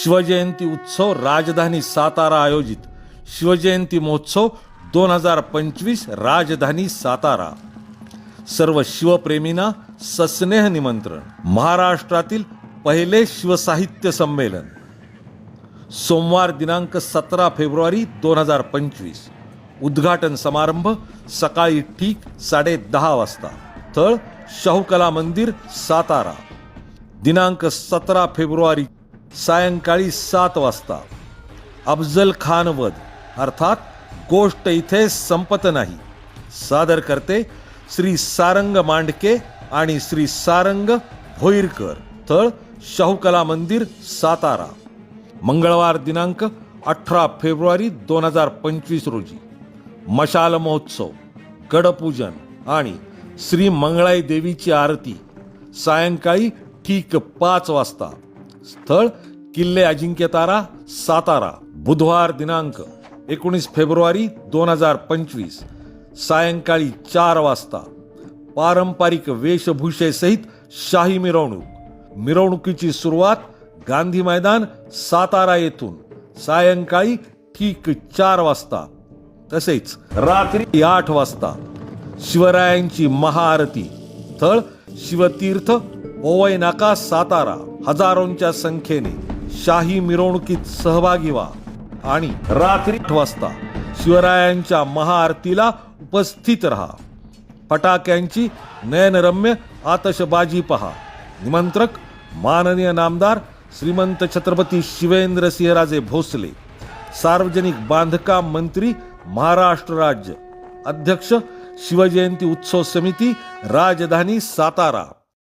शिवजयंती उत्सव राजधानी सातारा आयोजित शिवजयंती महोत्सव 2025 राजधानी सातारा। सर्व शिवप्रेमींना सस्नेह निमंत्रण। महाराष्ट्रातील पहिले शिवसाहित्य संमेलन सोमवार दिनांक 17 फेब्रुवारी 2025। उद्घाटन समारंभ सकाळी ठीक 10:30 वाजता। स्थळ शाहू कला मंदिर सातारा। दिनांक 17 फेब्रुवारी सायंकाळी 7 वाजता। अफजल खान वध अर्थात गोष्ट इथे संपत नाही सादर करते श्री सारंग मांडके आणि श्री सारंग भोईरकर। स्थळ शाहू कला मंदिर सातारा। मंगळवार दिनांक 18 फेब्रुवारी 2025 रोजी मशाल महोत्सव, गडपूजन आणि श्री मंगळाई देवीची आरती सायंकाळी ठीक 5 वाजता। स्थळ किल्ले अजिंक्यतारा सातारा। बुधवार दिनांक 19 फेब्रुवारी 2025 सायंकाळी 4 वाजता पारंपरिक वेशभूषेसहित शाही मिरवणूक। मिरवणुकीची सुरुवात गांधी मैदान सातारा येथून सायंकाळी ठीक 4 वाजता। तसेच रात्री 8 वाजता शिवरायांची महाआरती। स्थळ शिवतीर्थ ओवई नाका सातारा। हजारोंच्या संख्येने शाही मिरवणुकीत सहभागी व्हा आणि रात्री 8 वाजता शिवरायांच्या महाआरतीला उपस्थित रहा। फटाक्यांची नयनरम्य आतषबाजी पहा। निमंत्रक माननीय नामदार श्रीमंत छत्रपती शिवेंद्रसिंहराजे भोसले, सार्वजनिक बांधकाम मंत्री महाराष्ट्र राज्य। अध्यक्ष शिवजयंती उत्सव समिती राजधानी सातारा।